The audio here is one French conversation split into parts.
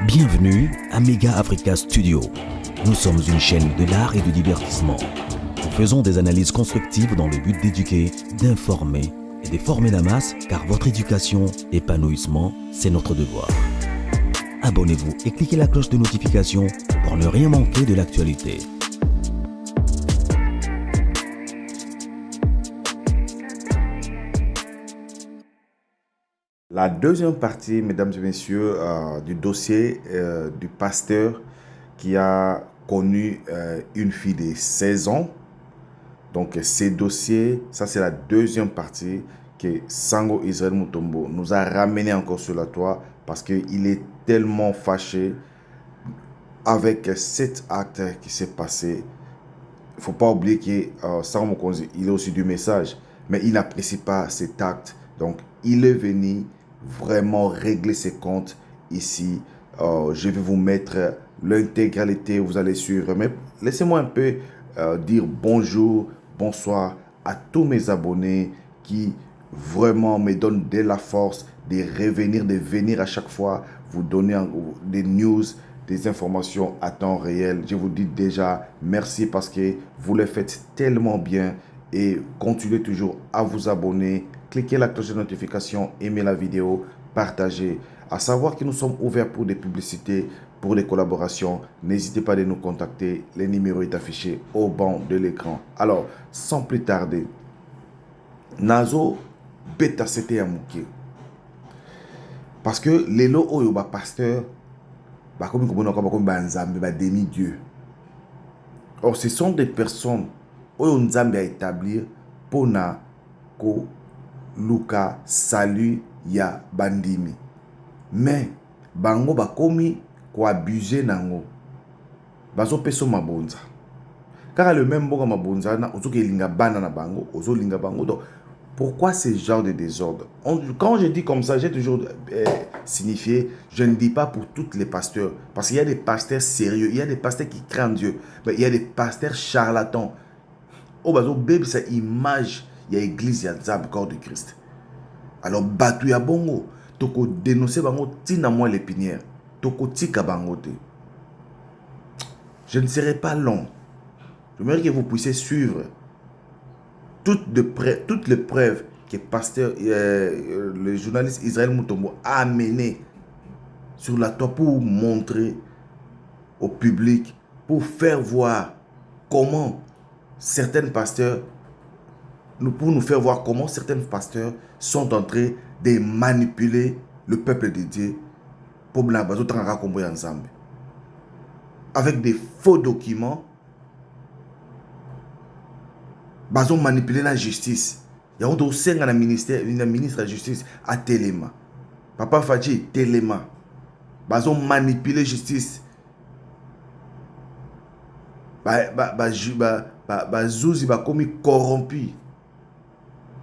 Bienvenue à Mega Africa Studio. Nous sommes une chaîne de l'art et du divertissement. Nous faisons des analyses constructives dans le but d'éduquer, d'informer et de former la masse, car votre éducation, épanouissement, c'est notre devoir. Abonnez-vous et cliquez la cloche de notification pour ne rien manquer de l'actualité. La deuxième partie, mesdames et messieurs, du dossier du pasteur qui a connu une fille de 16 ans. Donc, ces dossiers, ça c'est la deuxième partie que Sango Israël Mutombo nous a ramené encore sur la toile parce qu'il est tellement fâché avec cet acte qui s'est passé. Il ne faut pas oublier que Sango Mukonzi, il a aussi du message, mais il n'apprécie pas cet acte. Donc, il est venu vraiment régler ses comptes ici. Je vais vous mettre l'intégralité, vous allez suivre. Mais laissez-moi un peu dire bonjour, bonsoir à tous mes abonnés qui vraiment me donnent de la force de revenir, de venir à chaque fois vous donner des news, des informations à temps réel. Je vous dis déjà merci parce que vous le faites tellement bien et continuez toujours à vous abonner. Cliquez la cloche de notification, aimez la vidéo, partagez. À savoir que nous sommes ouverts pour des publicités, pour des collaborations. N'hésitez pas à nous contacter. Le numéro est affiché au bas de l'écran. Alors, sans plus tarder, Nazo beta c'était à mouké. Parce que les lots oyo ba pasteur, ba comme ba nzambe, ba demi-dieu. Or, ce sont des personnes oyo nzambe a établir pour na ko luka salut ya bandimi. Mais bango bakomi ko abuser nango. Bazo peso mabonza. Car le même boga mabonza na ozo ke linga bana na bango, ozo linga bango. Donc pourquoi ce genre de désordre? Quand je dis comme ça, j'ai toujours signifié, je ne dis pas pour tous les pasteurs. Parce qu'il y a des pasteurs sérieux, il y a des pasteurs qui craignent Dieu. Mais il y a des pasteurs charlatans. Oh, bazo bébé, sa image, il y a l'église, il y a le corps de Christ. Alors, batu ya bongo, toko dénoncer bango, tina moi l'épinière. Toko tika bango te. Je ne serai pas long. J'aimerais que vous puissiez suivre toutes les preuves que pasteur, le journaliste Israël Mutombo a amenées sur la toile pour montrer au public, pour faire voir comment certains pasteurs, pour nous faire voir comment certains pasteurs sont en train de manipuler le peuple de Dieu pour ensemble. Avec des faux documents, ils ont manipulé la justice. Il y a un ministère, une ministre de la justice à Téléma. Papa Fadji, Téléma. Ils ont manipulé la justice. Zouzi ba komi corrompu.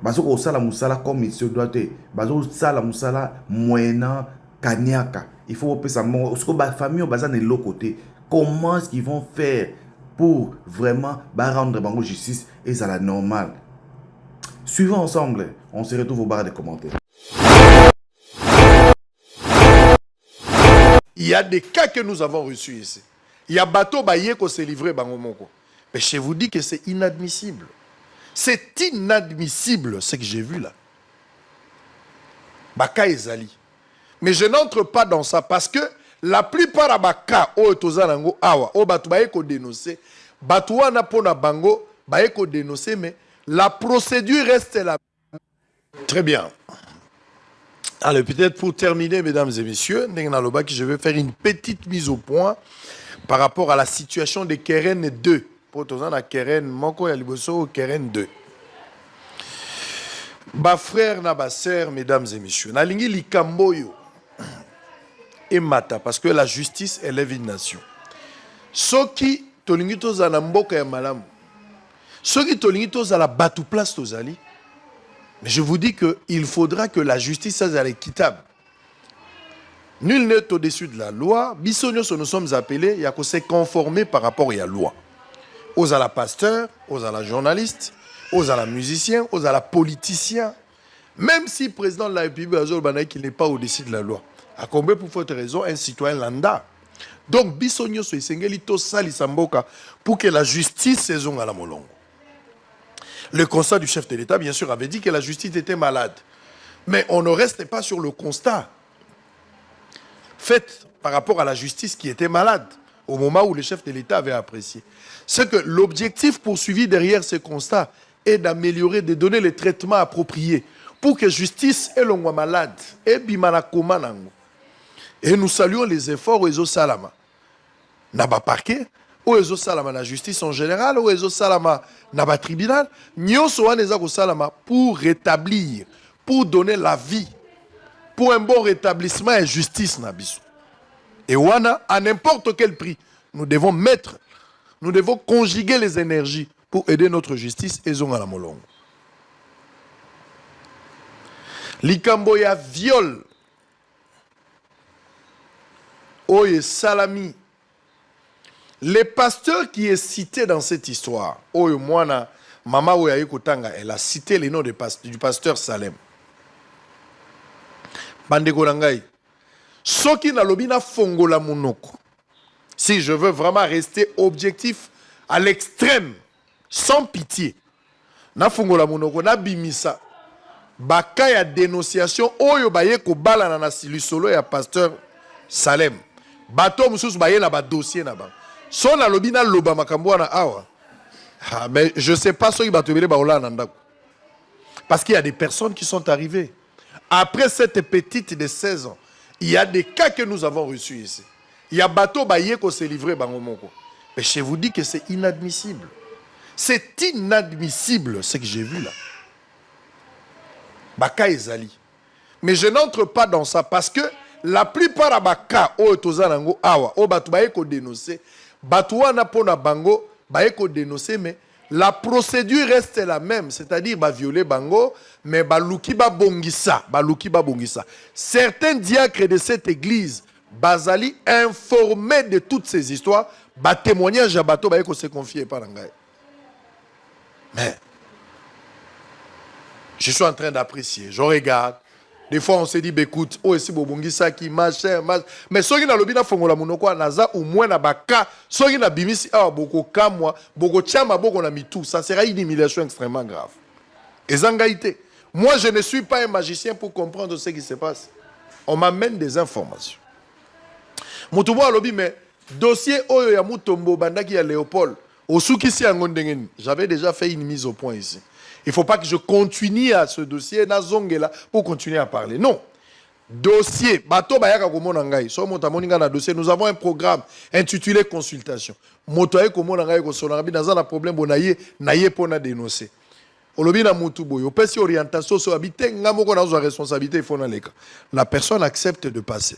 Bazo ko sala musala comme il se doit être. Bazo sala musala moyennant kanyaka. Il faut que ça mon parce que ba famille bazan de l'autre côté. Comment est-ce qu'ils vont faire pour vraiment rendre bango justice et ça la normale? Suivons ensemble, on se retrouve au bar des commentaires. Il y a des cas que nous avons reçus ici. Il y a bateau baye ko se livrer bango moko. Mais je vous dis que c'est inadmissible. C'est inadmissible ce que j'ai vu là. Baka ezali. Mais je n'entre pas dans ça parce que la plupart de baka o tozanango awa o batu baye ko dénoncer, batu wana pona bango baye ko dénoncer, mais la procédure reste là. Très bien. Alors peut-être pour terminer, mesdames et messieurs, je vais faire une petite mise au point par rapport à la situation de Keren 2. Pour tous la Keren, Moko ya liboso Keren 2. Ba frère na ba sœur, mesdames et messieurs, na lingi likamboyo et mata parce que la justice élève une nation. Soki tolingi tozana mboka ya malamu. Soki tolingi tozala batu place tozali. Mais je vous dis qu'il faudra que la justice soit équitable. Nul n'est au-dessus de la loi. Bisognos, nous sommes appelés, il y a que se conformer par rapport à la loi. Aux à la pasteur, aux à la journaliste, aux à la musicien, aux à la politicien. Même si le président de la République qu'il n'est pas au-dessus de la loi. À combien pour votre raison un citoyen lambda. Donc, bisogno so isengeli to sali samboka pour que la justice saison à la molongo. Le constat du chef de l'État, bien sûr, avait dit que la justice était malade. Mais on ne reste pas sur le constat fait par rapport à la justice qui était malade au moment où le chef de l'État avait apprécié. C'est que l'objectif poursuivi derrière ce constat est d'améliorer, de donner les traitements appropriés pour que justice et l'on malade et bimana komanango. Et nous saluons les efforts au Ezo Salama. Naba parquet, au Ezo Salama, la justice en général, au Ezo Salama, Naba tribunal, Nyoso Anezako Salama pour rétablir, pour donner la vie, pour un bon rétablissement et justice Nabiso. Et Wana, à n'importe quel prix, nous devons conjuguer les énergies pour aider notre justice et Zonga Molongo. Likamboya viol. Oye Salami. Le pasteur qui est cité dans cette histoire, Oye Mwana, Mama Oye Kotanga, elle a cité les noms du pasteur Salem. Bandeko Nangai. Soki na lobina fongola monoko. Si je veux vraiment rester objectif à l'extrême, sans pitié, na fongola monoko, na bimisa, baka ya dénonciation, oyo baye ko bala na silisolo ya pasteur Salem. Bato mususu baye na ba dossier na ba. So na lobina loba makambo na awa. Mais je sais pas soki bato bele ba ola na ndako. Parce qu'il y a des personnes qui sont arrivées. Après cette petite de 16 ans, il y a des cas que nous avons reçus ici. Il y a bateau baye ko se livrer bangomoko. Mais je vous dis que c'est inadmissible. C'est inadmissible ce que j'ai vu là. Baka ezali. Mais je n'entre pas dans ça parce que la plupart de baka o tozanango awa o batu baye ko dénoncer, batu wana pona bango baye ko dénoncer mais la procédure reste la même, c'est-à-dire ba violer bango mais baluki ba bongisa. Certains diacres de cette église bazali informés de toutes ces histoires, ba témoignage à bateau baye ko se confier par ngai. Mais je suis en train d'apprécier, je regarde. Des fois on se dit écoute, oh si bobongisa qui machin, mais soki na lobina fongola monoko naza au moins na baka, soki na bimisi ah boko kamwa, boko chama boko na mitou, ça sera une humiliation extrêmement grave. Et zangaïté. Moi je ne suis pas un magicien pour comprendre ce qui se passe. On m'amène des informations. Mutubo alobi mais dossier oyo ya Mutombo bandaki ya Léopold, osuki si angondengeni. J'avais déjà fait une mise au point ici. Il ne faut pas que je continue à ce dossier pour continuer à parler. Non. Dossier. Nous avons un programme intitulé consultation. Moto ay komonanga ko sonarabi dans un problème bonaye naye pona dénoncer. Olobi na mutu boyo pesi orientation so habité ngamoko na responsabilité il faut na leka. La personne accepte de passer.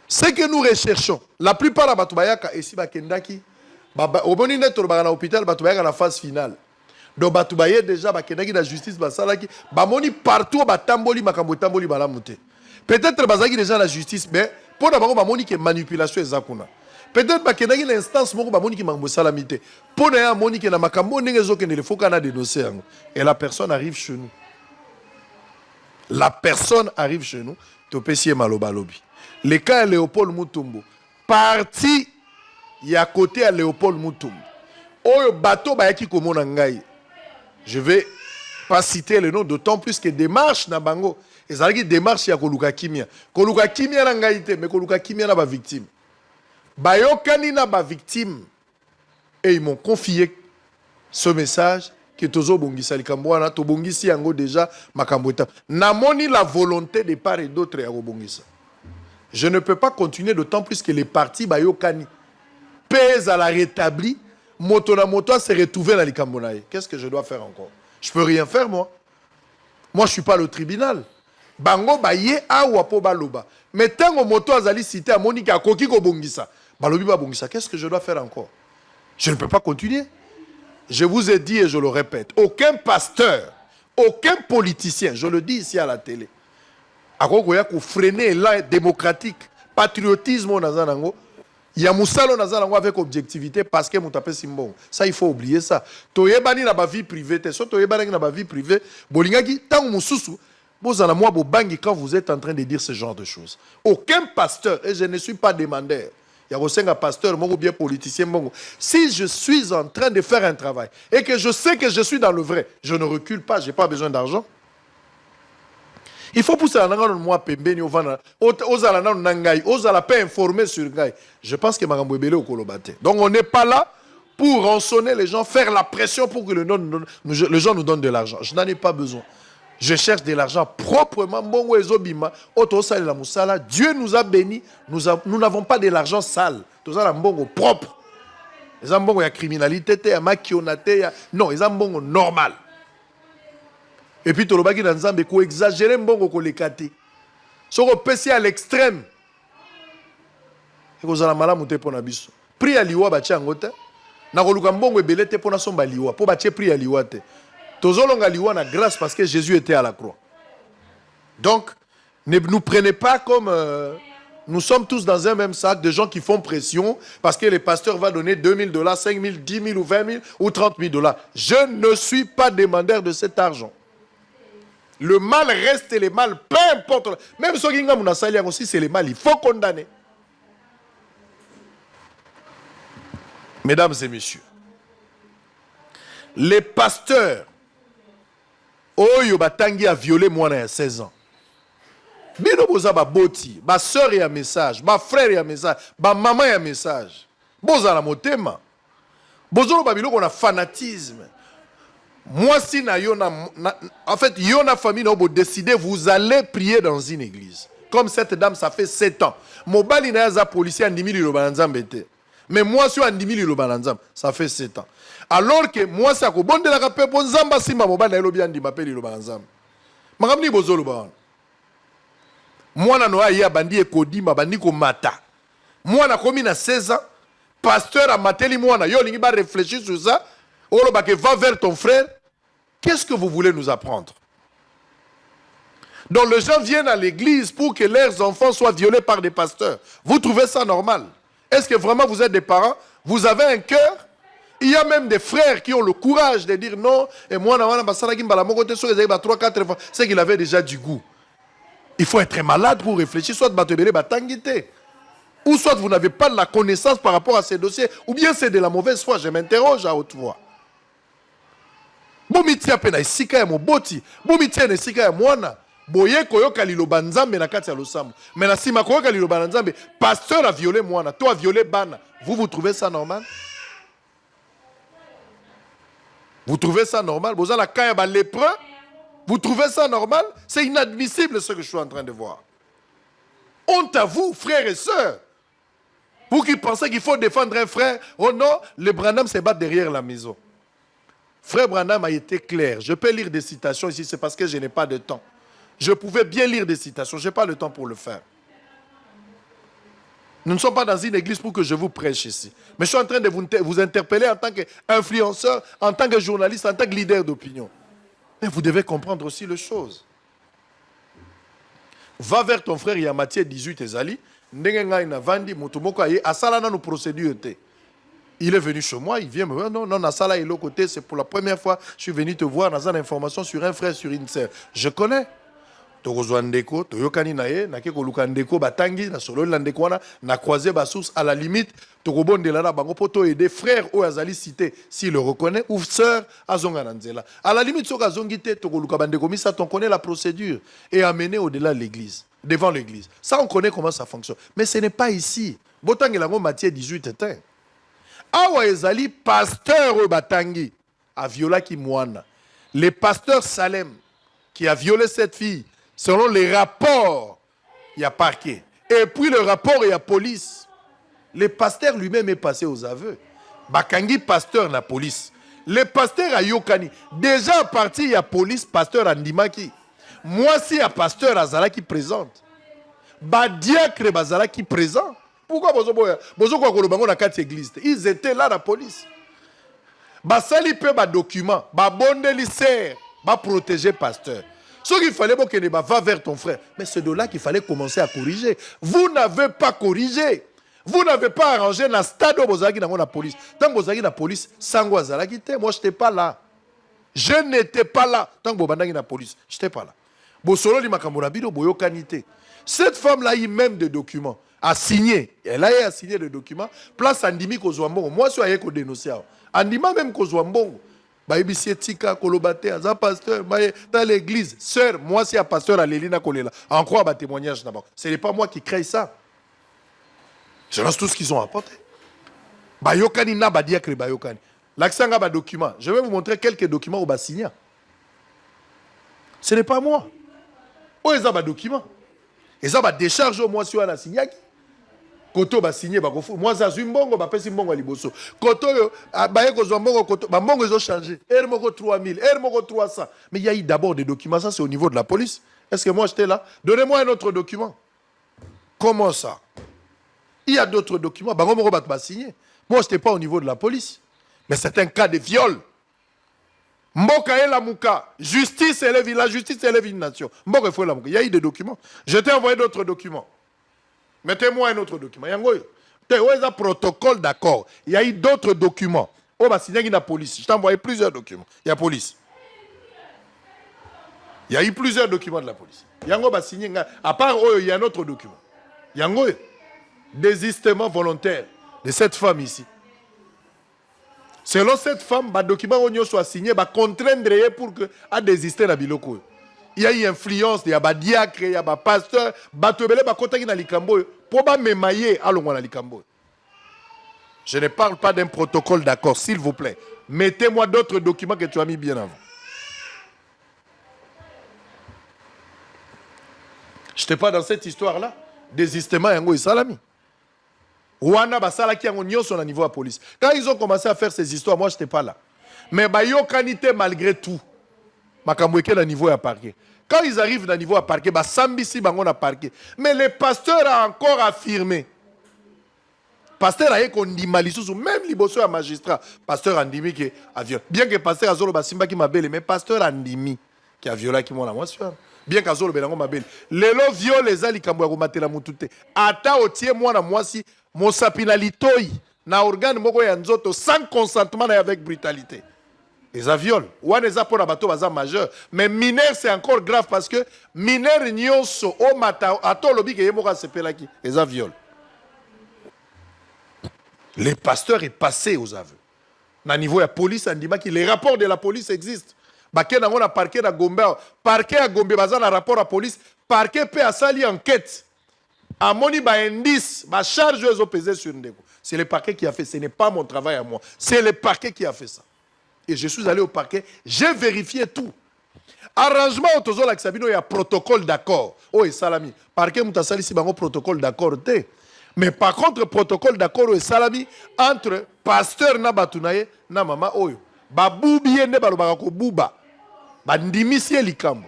Ce que nous recherchons, la plupart de batu bayaka esi bakendaki oboni neto ba na hôpital batu bayaka na phase finale. Donc batu baye déjà bakendaki na justice basalaki bamoni partout batamboli makambo tamboli balamuté. Peut-être bazaki déjà la justice mais pour d'abord bamoni que manipulation ezakuna. Peut-être bakendaki l'instance moko bamoni ki makambo salamité. Pour na ya moni que na makambo ndenge zokende le faut kana dénoncer yango. Et la personne arrive chez nous. La personne arrive chez nous, topesi maloba lobi. Le cas Léopold Mutombo parti y a côté à Léopold Mutombo. Oyo bateau bayaki komona ngai. Je ne vais pas citer le nom, d'autant plus que démarche na bango. Et ça veut dire démarche ya koluka kimia. Koluka kimia na ngaite, mais koluka kimia na ba victime. Bayokani na ba victime. Et ils m'ont confié ce message que tozo bongisa likambwana, to bongisi yango déjà makambweta. Namoni la volonté de part et d'autre ya bongisa. Je ne peux pas continuer, d'autant plus que les partis bayokani pèsent à la rétablir. Moto na moto s'est retrouvé dans les Cambonaïs. Qu'est-ce que je dois faire encore? Je peux rien faire, moi. Moi, je ne suis pas le tribunal. Bango baye awa po baloba. Mais tant que moto azali cité à Monika koki ko bongisa. Balobi ba bongisa. Qu'est-ce que je dois faire encore? Je ne peux pas continuer. Je vous ai dit et je le répète. Aucun pasteur, aucun politicien, je le dis ici à la télé, a freiner l'élan démocratique, patriotisme dans un il y a Moussalo Nazalango avec objectivité parce que Moutapé Simbon. Ça, il faut oublier ça. Toyebani na ba vie privée, so toyebani na ba vie privée, bolingaki tant Moussousou, Vous en moi bobangi quand vous êtes en train de dire ce genre de choses. Aucun pasteur, et je ne suis pas demandeur, il y a un pasteur, ou bien politicien, si je suis en train de faire un travail et que je sais que je suis dans le vrai, je ne recule pas, je n'ai pas besoin d'argent. Il faut pousser la langue moi pembeni au vana aux alana nangai aux ala pas informer sur ngai. Je pense que marambo ebele au kolobate. Donc on n'est pas là pour rançonner les gens, faire la pression pour que les gens nous donnent de l'argent. Je n'en ai pas besoin. Je cherche de l'argent proprement. Bongo ezobima oto sala la musala. Dieu nous a bénis. Nous n'avons pas de l'argent sale. Tout ça la mbongo propre. Les ambongo ya criminalité ya makionate ya non, les ambongo normal. Et puis, tu as dit que exagérer mbongo ko lekate. So ko pesi à l'extrême. Et ko zala malamu te pona biso. Pri ya liwa ba changote. Na ko luka mbongo ebele te pona somba liwa. Po ba che pri ya liwa te. Tozolonga liwa na grâce parce que Jésus était à la croix. Donc, ne nous prenez pas comme nous sommes tous dans un même sac de gens qui font pression parce que le pasteur va donner $2,000, 5,000, 10,000 ou 20,000 ou 30,000 $. Je ne suis pas demandeur de cet argent. Le mal reste le mal, peu importe. Même ceux qui ont aussi, c'est le mal. Il faut condamner. Mesdames et messieurs, les pasteurs, Oyo Batangi a violé moi à 16 ans. Bino boza ba boti, ba sœur ya message, ba frère ya message, ba maman ya message. Boza la motema. Bozo ba biloko na fanatisme. Moi, si en fait, il y a une famille qui a décidé, vous allez prier dans une église. Comme cette dame, ça fait 7 ans. Mobali na za policier andimi li lobanzam bete. Mais moi, si andimi li lobanzam, ça fait 7 ans. Alors que moi, ça ko bonde la kape bon zamba simba mobali na lobi andima pe li lobanzam. Makamni bozo loban. Moi na noa ya bandi e kodima bandi ko mata. Moi na komi na 16 ans, pasteur a mateli moi na yo lingi ba réfléchir sur ça. Va vers ton frère. Qu'est-ce que vous voulez nous apprendre? Donc les gens viennent à l'église pour que leurs enfants soient violés par des pasteurs. Vous trouvez ça normal? Est-ce que vraiment vous êtes des parents? Vous avez un cœur? Il y a même des frères qui ont le courage de dire non. Et moi, c'est qu'il avait déjà du goût. Il faut être malade pour réfléchir. Soit ou soit vous n'avez pas de la connaissance par rapport à ces dossiers, ou bien c'est de la mauvaise foi. Je m'interroge à haute voix. Bomitia pena isika ya moboti, bomitia na isika ya mwana, boye koyoka liloba nzambe na kati ya losambo. Mais na sima koyoka liloba nzambe, pasteur a violé mwana, toi a violé bana. Vous trouvez ça normal? Vous trouvez ça normal? Boza la kaya ba lépreux? Vous trouvez ça normal? C'est inadmissible ce que je suis en train de voir. Honte à vous, frères et sœurs. Vous qui pensez qu'il faut défendre un frère, oh non, les Branham se battent derrière la maison. Frère Branham a été clair. Je peux lire des citations ici, c'est parce que je n'ai pas de temps. Je pouvais bien lire des citations, je n'ai pas le temps pour le faire. Nous ne sommes pas dans une église pour que je vous prêche ici. Mais je suis en train de vous interpeller en tant qu'influenceur, en tant que journaliste, en tant que leader d'opinion. Mais vous devez comprendre aussi les choses. Va vers ton frère, il y a Matthieu 18 ezali. Il est venu chez moi, il vient me dire non, non, Nasala est l'autre côté, c'est pour la première fois, je suis venu te voir dans une information sur un frère, sur une sœur. Je connais. Na croisé Bassous à la limite, Togobon de la Bangopoto et des frères ou Azali cité, s'il le reconnaît, ou sœur Azongananzela. À la limite, Sokazongite, Togolukabandegomisa, on connaît la procédure et amené au-delà de l'église, devant l'église. Ça, on connaît comment ça fonctionne. Mais ce n'est pas ici. Botangelango Matthieu 18 était. Awa ezali pasteur Batangi a violé Kimwana. Le pasteur Salem qui a violé cette fille, selon les rapports, il y a parquet. Et puis le rapport, il y a police. Le pasteur lui-même est passé aux aveux. Bakangi, pasteur, la police. Le pasteur a Yokani. Déjà à partir, il y a police, pasteur Andimaki. Moi, si il y a pasteur Azala qui présente. Badiakre Bazala qui présente. Pourquoi ils étaient là, la police. Basali pe ba document, ba bonde li serre, ba protéger pasteur. Ce qu'il fallait que va vers ton frère. Mais c'est de là qu'il fallait commencer à corriger. Vous n'avez pas corrigé. Vous n'avez pas arrangé la stade où vous avez la police. Tant que vous avez la police, moi je n'étais pas là. Je n'étais pas là. Tant que vous avez la police, je n'étais pas là. Bosolo li makambo na bino boyokani te. Cette femme-là a eu même des documents. A signé. Elle a signé des documents. Place Andimi Kozwambongo. Moi, je suis allé dénoncer. Andima même Kozwambongo. Baïbisi etika kolobate aza pasteur dans l'église. Sœur, moi c'est un pasteur à l'Elina Kolela. En quoi ma témoignage d'abord. Ce n'est pas moi qui crée ça. Je lance tout ce qu'ils ont apporté. Bayokani na badiakre bayokani. L'accent ba document. Je vais vous montrer quelques documents au Bassigna. Ce n'est pas moi. Où est-ce que document? Et ça va décharger au moins sur un signaki. Koto ba signé ba kofu. Moi ça zumbongo ba pesi mbongo liboso. Koto yo ba yeko zombongo koto ba mbongo ils ont changé. Er moko 3000, er moko 300. Mais il y a eu d'abord des documents, ça c'est au niveau de la police. Est-ce que moi j'étais là? Donnez-moi un autre document. Comment ça? Il y a d'autres documents, ba moko ba signé. Moi j'étais pas au niveau de la police. Mais c'est un cas de viol. Mboka et la mouka. Justice élève la justice élève une nation. Mboka faut la mouka. Il y a eu des documents. Je t'ai envoyé d'autres documents. Mettez-moi un autre document. Il y a un protocole d'accord. Il y a eu d'autres documents. Oh, bah, signé la police. Je t'ai envoyé plusieurs documents. Il y a police. Il y a eu plusieurs documents de la police. Il y a un signé. À part eux, il y a un autre document. Il y a un désistement volontaire de cette femme ici. Selon cette femme, le document soit signé, va contraindre pour que a désister la biloko. Il y a eu influence, il y a des diacres, il y a des pasteurs, je ne parle pas d'un protocole d'accord, s'il vous plaît. Mettez-moi d'autres documents que tu as mis bien avant. Je n'étais pas dans cette histoire-là. Désistement, et salami. Ouana basala qui ont sur le niveau de la police. Quand ils ont commencé à faire ces histoires, moi je n'étais pas là. Mais yo kanité malgré tout. Makamweke le niveau à parquet. Quand ils arrivent dans le niveau à parquet, Sambisi bangon a parquet. Mais le pasteur a encore affirmé. Pasteur a dit même liboso à magistrat. Pasteur Andimi qui a violé. Bien que pasteur Azolo Basimba qui m'a belle, mais pasteur Andimi qui a violé qui m'a la motion. Bien qu'Azolo Belango m'a belle. Lelo viole les ali kambo matela mutute. Ata otie moi na moi si mon sapinalitoi na organe moko ya nzoto sans consentement et avec brutalité. Ils a violent. Ou les a pour la bateau baza majeur. Mais mineur c'est encore grave parce que mineur nyonso o mata ato lobi ke yemoka sepelaki. Ils a violent. Le pasteur est passé aux aveux. Na niveau de la police, on dit que les rapports de la police existent. Baké na ngona parquet na Gombe, parquet à Gombe baza na rapport à police, parquet peut a sali enquête. A moni ba indice, ba charge aux pesé sur ndeko. C'est le parquet qui a fait, ce n'est pas mon travail à moi. C'est le parquet qui a fait ça. Et je suis allé au parquet, j'ai vérifié tout. Arrangement au tozo la Sabino, il y a protocole d'accord. Oh et salami, parquet mutasali si bango protocole d'accord té. Mais par contre, protocole d'accord et salami entre pasteur na batunaye na mama oyo. Ba boubiye ne balobaka ko buba. Ba ndimisie likambo.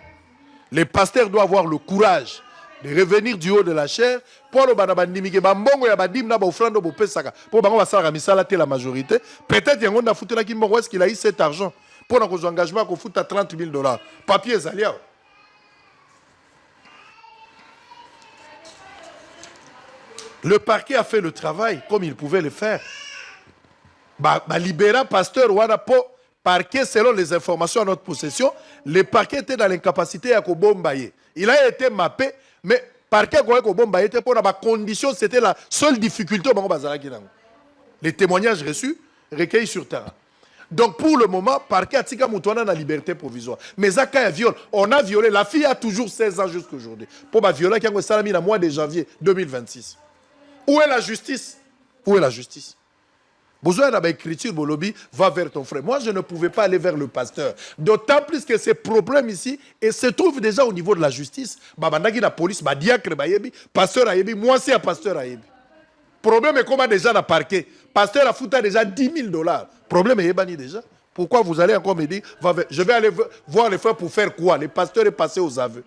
Les pasteurs doivent avoir le courage de revenir du haut de la chair pour le bandimike bambongo ya badim na ba ofrando bo pesaka pour bango basala misala te la majorité. Peut-être yango na futela ki mbongo est-ce qu'il a eu cet argent pour nos engagements ko futa $30,000. Papier zalia. Le parquet a fait le travail comme il pouvait le faire. Libéra pasteur Ouana po parquet selon les informations à notre possession, le parquet était dans l'incapacité à Kobombaye. Il a été mappé, mais parquet à Kobombaye était pour la condition, c'était la seule difficulté au moment où les témoignages reçus recueillis sur terrain. Donc pour le moment, parquet a tika Moutouana la liberté provisoire. Mais Zaka viol, on a violé, la fille a toujours 16 ans jusqu'à aujourd'hui. Pour ma violer qui a salami le mois de janvier 2026. Où est la justice? Où est la justice? Besoin d'avoir écriture, Bolobi, va vers ton frère. Moi, je ne pouvais pas aller vers le pasteur. D'autant plus que ces problèmes ici et se trouvent déjà au niveau de la justice. Babandagi la police, diacre, pasteur Ayebi, moi c'est un pasteur Ayebi. Problème est comment déjà dans le parquet. Pasteur a foutu déjà $10,000. Problème est bani déjà. Pourquoi vous allez encore me dire, je vais aller voir les frères pour faire quoi? Les pasteurs est passé aux aveux.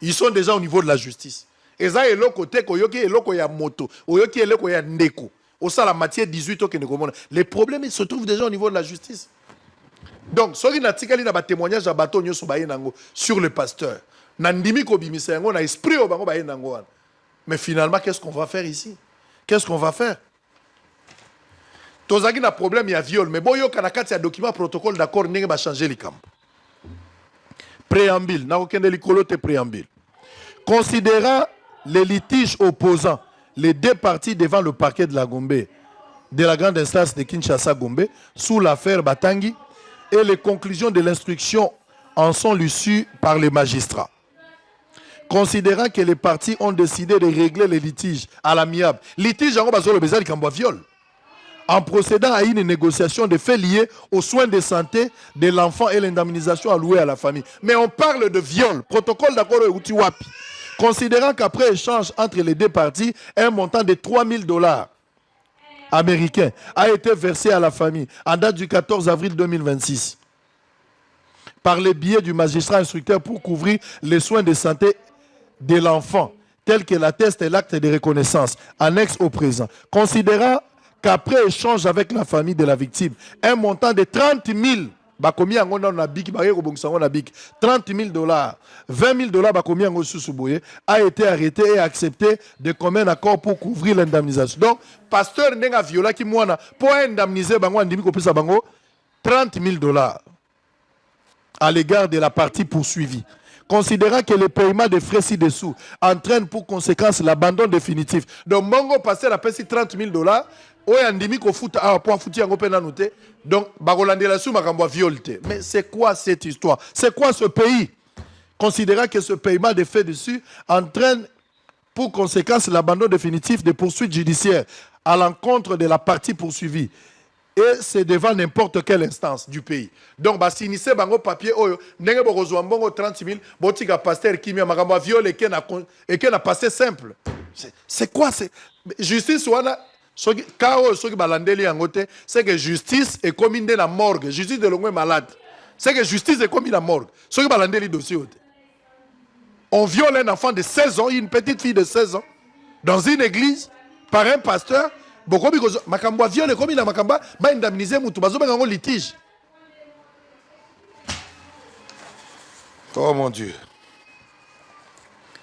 Ils sont déjà au niveau de la justice. Et ça est le côté koyoki et loko ya moto, oyoki et loko ya ndeko. Au sein la matière 18 au Kénékomona. Les problèmes se trouvent déjà au niveau de la justice. Donc, ce qui n'a pas témoignage à bateau sur le pasteur. Nandimi kobimisa yango na esprit au bango baye nango. Mais finalement, qu'est-ce qu'on va faire ici? Qu'est-ce qu'on va faire? Tozaki na problème, il y a viol. Mais bon, yo kanakati ya document protocole d'accord, n'est pas changer les camps. Préambule. Préambule. Considérant les litiges opposants, les deux parties devant le parquet de la Gombe, de la grande instance de Kinshasa-Gombe, sous l'affaire Batangi, et les conclusions de l'instruction en sont lues par les magistrats. Considérant que les parties ont décidé de régler les litiges à l'amiable, litige en bas le besoin de viol, en procédant à une négociation de faits liés aux soins de santé de l'enfant et l'indemnisation allouée à la famille. Mais on parle de viol, protocole d'accord et Utiwapi. Considérant qu'après échange entre les deux parties, un montant de $3,000 américains a été versé à la famille en date du 14 avril 2026 par le biais du magistrat instructeur pour couvrir les soins de santé de l'enfant, tel que l'atteste l'acte de reconnaissance, annexe au présent. Considérant qu'après échange avec la famille de la victime, un montant de 30 000 $, 30 000 $, 20 000 $ a été arrêté et accepté de commun accord pour couvrir l'indemnisation. Donc, pasteur n'a viola qui moana pour indemniser bango andimi ko pesa bango 30 000 $ à l'égard de la partie poursuivie. Considérant que le paiement des frais ci-dessous entraîne pour conséquence l'abandon définitif. Donc, Mongo pasteur a payé 30 000 $. Donc, mais c'est quoi cette histoire? C'est quoi ce pays? Considérant que ce paiement des faits dessus entraîne pour conséquence l'abandon définitif des poursuites judiciaires à l'encontre de la partie poursuivie. Et c'est devant n'importe quelle instance du pays. Donc, si initié bango papier, n'enge borozwa mbongo 30 000, botika pasteur qui m'a magambo viol et qui n'a passé simple. C'est quoi? C'est justice wana. C'est que justice est comme une la morgue. Justice de l'homme malade. C'est que justice est comme une morgue. On viole un enfant de 16 ans, une petite fille de 16 ans, dans une église, par un pasteur. Makamba viole comme il a makamba, ba indemniser mutu bazo benga litige. Oh mon Dieu.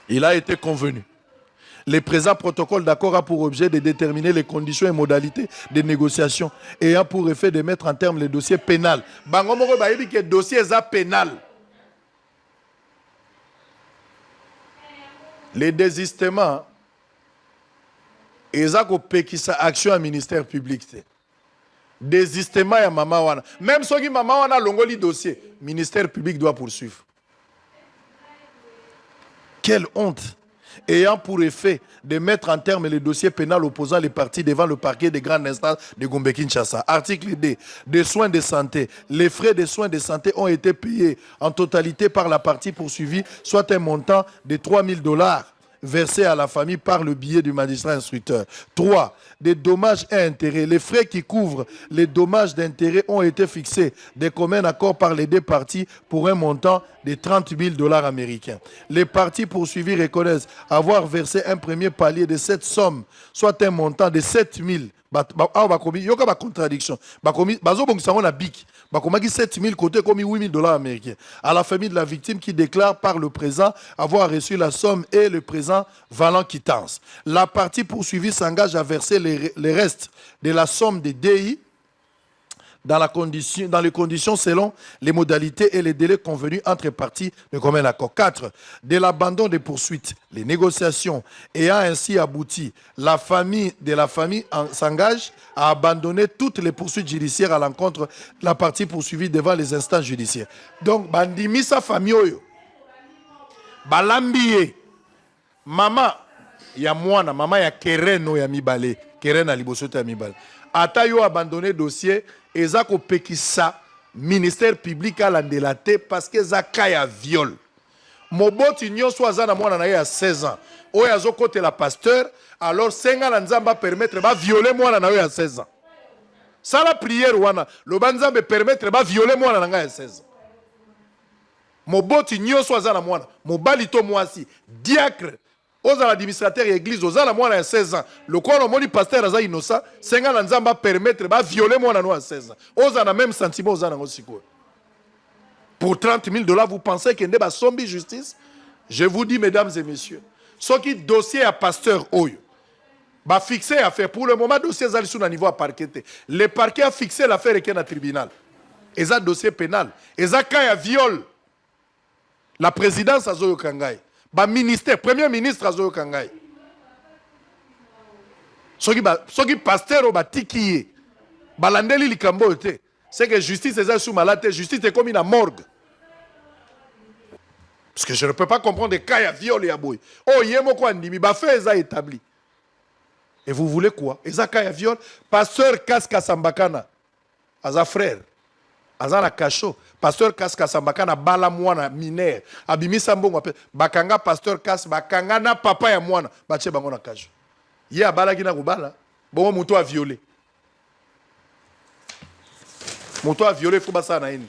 Il a été convenu. Le présent protocole d'accord a pour objet de déterminer les conditions et modalités de négociation ayant pour effet de mettre en terme le dossier pénal. Bangomoro bayebi que dossier est pénal. Les désistements, ils ont pekisa action à ministère public. Désistement ya mama wana. Même si mama wana longoli dossier, ministère public doit poursuivre. Quelle honte! Ayant pour effet de mettre en terme le dossier pénal opposant les parties devant le parquet des grandes instances de Gombe-Kinshasa. Article D. Des soins de santé. Les frais de soins de santé ont été payés en totalité par la partie poursuivie, soit un montant de $3,000 versé à la famille par le biais du magistrat instructeur. 3. Des dommages et intérêts. Les frais qui couvrent les dommages d'intérêt ont été fixés de commun accord par les deux parties pour un montant de $30 000 américains. Les parties poursuivies reconnaissent avoir versé un premier palier de cette somme, soit un montant de 7 000. Il y a une contradiction. Bakomaki 7 000 côté comme $8 000 américains. À la famille de la victime qui déclare par le présent avoir reçu la somme et le présent valant quittance. La partie poursuivie s'engage à verser les restes de la somme des DI dans les conditions selon les modalités et les délais convenus entre parties de commun accord. 4. De l'abandon des poursuites, les négociations ayant ainsi abouti, la famille s'engage à abandonner toutes les poursuites judiciaires à l'encontre de la partie poursuivie devant les instances judiciaires. Donc, bandimi sa famille oyo, balambiye, maman ya mwana, maman ya kereno ya mibale, kerena libosote ya mibale. Ata yo abandonné dossier, ezako pekisa ministère public à l'andelate parce que zaka ya viol. Moboti nyonso azana mwana na ye à 16 ans. Oyo azokote la pasteur, alors senga la nzamba permettre ba violer mwana na ye à 16 ans. Ça la prière wana, le banzambe permettre ba violer mwana na ye à 16 ans. Moboti nyonso azana mwana, mobali to mwasi, diacre aux administrateurs et église, aux à la moine à 16 ans. Le quoi le moni pasteur aza innocent, 5 ans nzamba permettre ba violer mon à 16 ans. Aux a même sentiment aux ana aussi quoi. Pour 30 000 $, vous pensez qu'il y a sombi justice? Je vous dis, mesdames et messieurs, ce qui dossier à pasteur oyo, ba fixé affaire. Pour le moment, dossier est sur un niveau à parquet. Le parquet a fixé l'affaire et qu'il y a un tribunal. Et ça dossier pénal. Et ça quand il y a viol. La présidence azoyo kangai. Ba ministère, premier ministre azoyo kangai. Soki pasteur ba tikiye. Balandeli likambo te. C'est que justice est sous malade, justice est comme une morgue. Parce que je ne peux pas comprendre des cas à viol et à boy. Oh, yemo quoi ndimi ba fait ça établi. Et vous voulez quoi? Eza cas à viol, pasteur Kaska Sambakana. Aza frère. Aza na kacho. Pasteur Kaska Sambakana bala mwana mineur. Abimisa mbongo bakanga pasteur Kas bakanga na papa ya mwana. Bache bango na kacho. Ye abala kina kubala. Bongo muto a violé. Muto a violé faut basa na ini.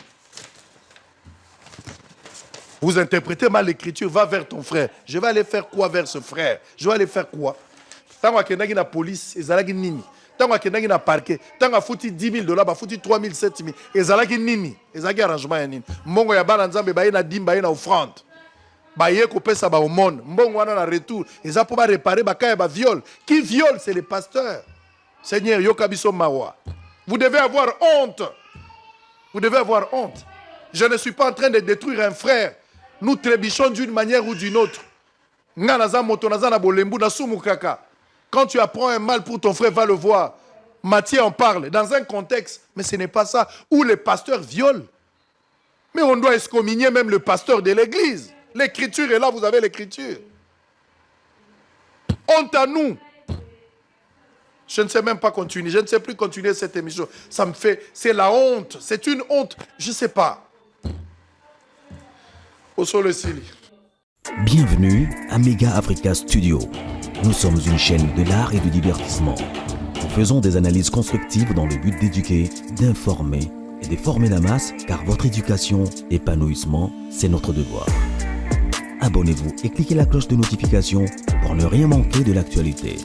Vous interprétez mal l'écriture, va vers ton frère. Je vais aller faire quoi vers ce frère? Je vais aller faire quoi? Tant que tu la police, ils allaient nini. Tant que tu na parquet, tant que fouti 10 000 $, bah fouti 3 000, 7 000, ils allaient nini. Ils allaient arrangement nini. Mongo ya balanzambe ba na dimba na offrande. Ba ye ko pesa ba au monde. Mongo wana na retour, ils allaient pour réparer ba kaya ba viol. Qui viole, c'est les pasteurs. Seigneur Yokabiso Mawa. Vous devez avoir honte. Vous devez avoir honte. Je ne suis pas en train de détruire un frère. Nous trébuchons d'une manière ou d'une autre. Quand tu apprends un mal pour ton frère, va le voir. Matthieu en parle dans un contexte, mais ce n'est pas ça, où les pasteurs violent. Mais on doit excommunier même le pasteur de l'église. L'écriture est là, vous avez l'écriture. Honte à nous. Je ne sais même pas continuer, je ne sais plus continuer cette émission. Ça me fait, c'est la honte, c'est une honte, je ne sais pas. Bienvenue à Mega Africa Studio. Nous sommes une chaîne de l'art et du divertissement. Nous faisons des analyses constructives dans le but d'éduquer, d'informer et de former la masse, car votre éducation, épanouissement, c'est notre devoir. Abonnez-vous et cliquez la cloche de notification pour ne rien manquer de l'actualité.